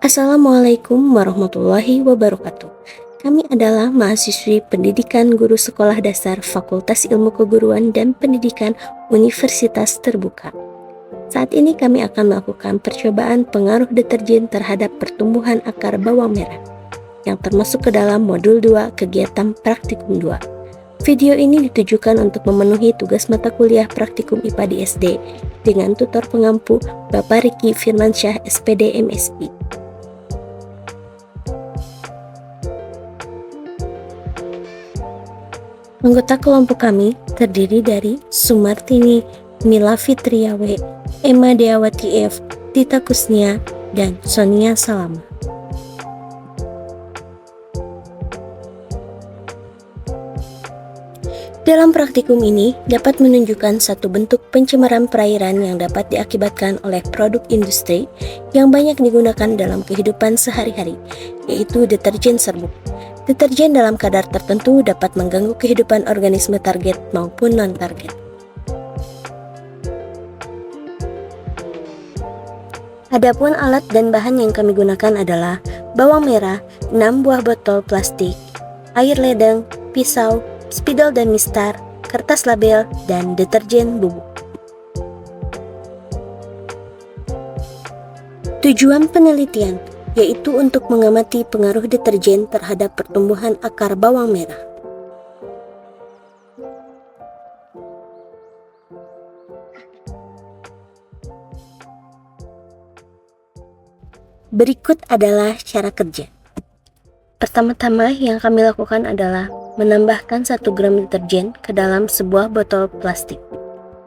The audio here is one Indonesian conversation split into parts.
Assalamualaikum warahmatullahi wabarakatuh. Kami adalah mahasiswi pendidikan guru sekolah dasar Fakultas Ilmu Keguruan dan Pendidikan Universitas Terbuka. Saat ini kami akan melakukan percobaan pengaruh deterjen terhadap pertumbuhan akar bawang merah yang termasuk ke dalam modul 2 kegiatan praktikum 2. Video ini ditujukan untuk memenuhi tugas mata kuliah praktikum IPA di SD dengan tutor pengampu Bapak Riki Firmansyah SPD MSI. Anggota kelompok kami terdiri dari Sumartini, Mila Fitriawe, Emma Deawati F, Tita Kusnia, dan Sonia Salama. Dalam praktikum ini dapat menunjukkan satu bentuk pencemaran perairan yang dapat diakibatkan oleh produk industri yang banyak digunakan dalam kehidupan sehari-hari, yaitu deterjen serbuk. Deterjen dalam kadar tertentu dapat mengganggu kehidupan organisme target maupun non-target. Adapun alat dan bahan yang kami gunakan adalah bawang merah, 6 buah botol plastik, air ledeng, pisau, spidol dan mistar, kertas label, dan deterjen bubuk. Tujuan penelitian yaitu untuk mengamati pengaruh deterjen terhadap pertumbuhan akar bawang merah. Berikut adalah cara kerja. Pertama-tama yang kami lakukan adalah menambahkan 1 gram deterjen ke dalam sebuah botol plastik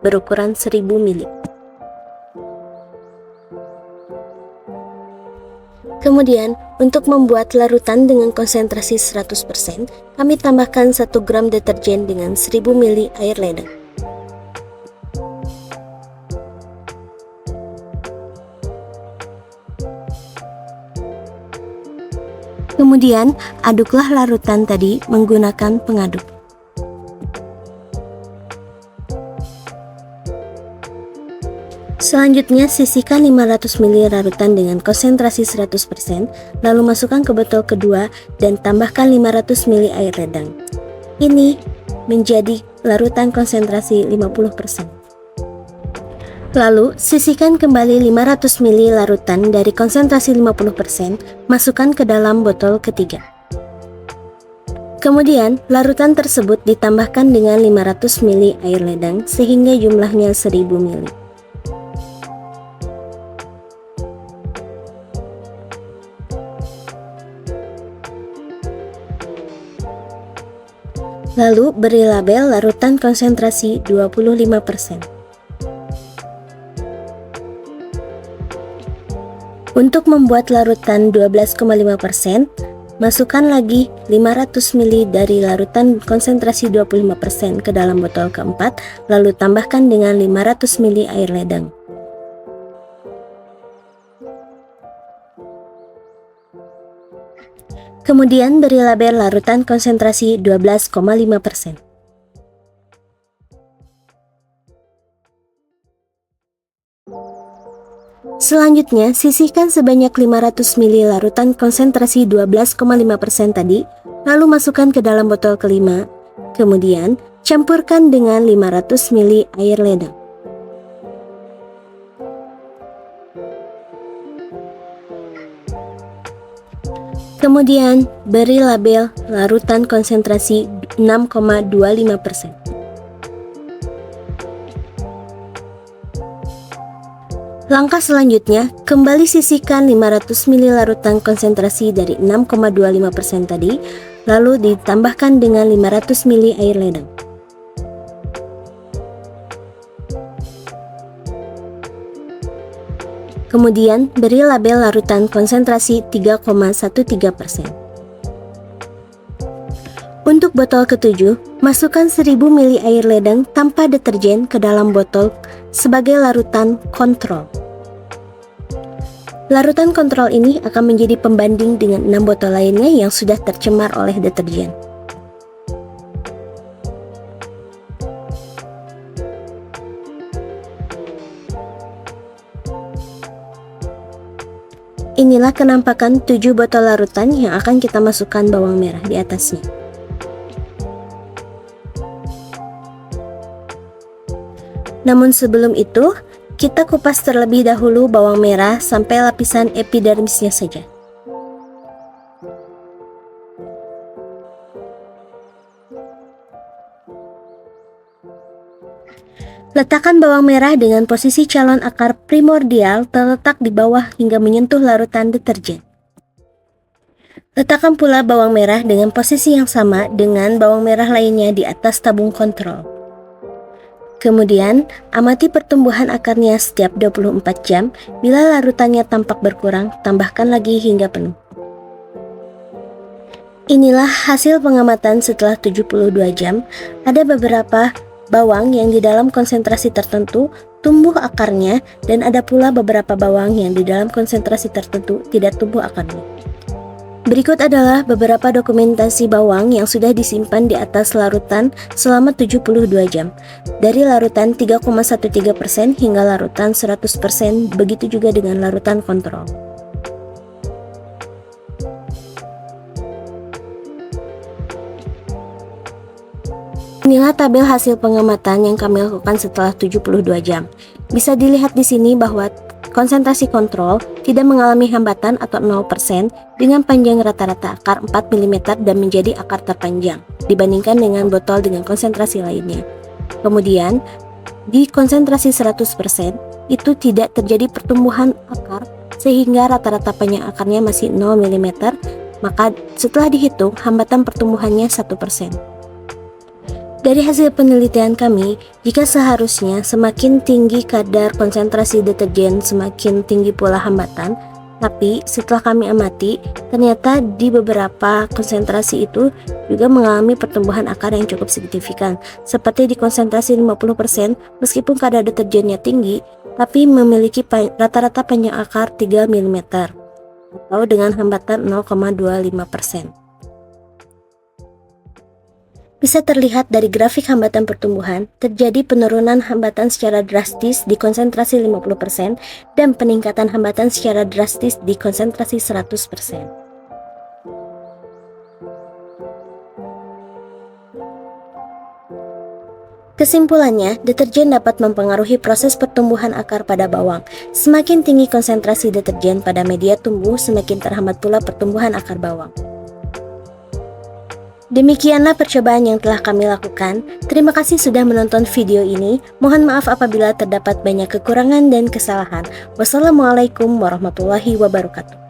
berukuran 1000 ml. Kemudian, untuk membuat larutan dengan konsentrasi 100%, kami tambahkan 1 gram deterjen dengan 1000 ml air ledeng. Kemudian, aduklah larutan tadi menggunakan pengaduk. Selanjutnya, sisihkan 500 ml larutan dengan konsentrasi 100%, lalu masukkan ke botol kedua dan tambahkan 500 ml air ledeng. Ini menjadi larutan konsentrasi 50%. Lalu, sisihkan kembali 500 ml larutan dari konsentrasi 50%, masukkan ke dalam botol ketiga. Kemudian, larutan tersebut ditambahkan dengan 500 ml air ledeng sehingga jumlahnya 1000 ml. Lalu, beri label larutan konsentrasi 25%. Untuk membuat larutan 12,5%, masukkan lagi 500 ml dari larutan konsentrasi 25% ke dalam botol keempat, lalu tambahkan dengan 500 ml air ledeng. Kemudian beri label larutan konsentrasi 12,5%. Selanjutnya, sisihkan sebanyak 500 ml larutan konsentrasi 12,5% tadi, lalu masukkan ke dalam botol kelima. Kemudian, campurkan dengan 500 ml air ledeng. Kemudian, beri label larutan konsentrasi 6,25%. Langkah selanjutnya, kembali sisihkan 500 ml larutan konsentrasi dari 6,25% tadi, lalu ditambahkan dengan 500 ml air ledeng. Kemudian, beri label larutan konsentrasi 3,13%. Untuk botol ketujuh, masukkan 1000 ml air ledeng tanpa deterjen ke dalam botol sebagai larutan kontrol. Larutan kontrol ini akan menjadi pembanding dengan 6 botol lainnya yang sudah tercemar oleh deterjen. Inilah kenampakan 7 botol larutan yang akan kita masukkan bawang merah di atasnya. Namun sebelum itu, kita kupas terlebih dahulu bawang merah sampai lapisan epidermisnya saja. Letakkan bawang merah dengan posisi calon akar primordial terletak di bawah hingga menyentuh larutan deterjen. Letakkan pula bawang merah dengan posisi yang sama dengan bawang merah lainnya di atas tabung kontrol. Kemudian, amati pertumbuhan akarnya setiap 24 jam. Bila larutannya tampak berkurang, tambahkan lagi hingga penuh. Inilah hasil pengamatan setelah 72 jam. Ada beberapa bawang yang di dalam konsentrasi tertentu tumbuh akarnya, dan ada pula beberapa bawang yang di dalam konsentrasi tertentu tidak tumbuh akarnya. Berikut adalah beberapa dokumentasi bawang yang sudah disimpan di atas larutan selama 72 jam. Dari larutan 3,13% hingga larutan 100%, begitu juga dengan larutan kontrol. Inilah tabel hasil pengamatan yang kami lakukan setelah 72 jam. Bisa dilihat di sini bahwa konsentrasi kontrol tidak mengalami hambatan atau 0% dengan panjang rata-rata akar 4 mm dan menjadi akar terpanjang dibandingkan dengan botol dengan konsentrasi lainnya. Kemudian, di konsentrasi 100% itu tidak terjadi pertumbuhan akar sehingga rata-rata panjang akarnya masih 0 mm, maka setelah dihitung hambatan pertumbuhannya 1%. Dari hasil penelitian kami, jika seharusnya semakin tinggi kadar konsentrasi deterjen, semakin tinggi pula hambatan, tapi setelah kami amati, ternyata di beberapa konsentrasi itu juga mengalami pertumbuhan akar yang cukup signifikan, seperti di konsentrasi 50%, meskipun kadar deterjennya tinggi, tapi memiliki rata-rata panjang akar 3 mm, atau dengan hambatan 0,25%. Bisa terlihat dari grafik hambatan pertumbuhan, terjadi penurunan hambatan secara drastis di konsentrasi 50% dan peningkatan hambatan secara drastis di konsentrasi 100%. Kesimpulannya, deterjen dapat mempengaruhi proses pertumbuhan akar pada bawang. Semakin tinggi konsentrasi deterjen pada media tumbuh, semakin terhambat pula pertumbuhan akar bawang. Demikianlah percobaan yang telah kami lakukan. Terima kasih sudah menonton video ini. Mohon maaf apabila terdapat banyak kekurangan dan kesalahan. Wassalamualaikum warahmatullahi wabarakatuh.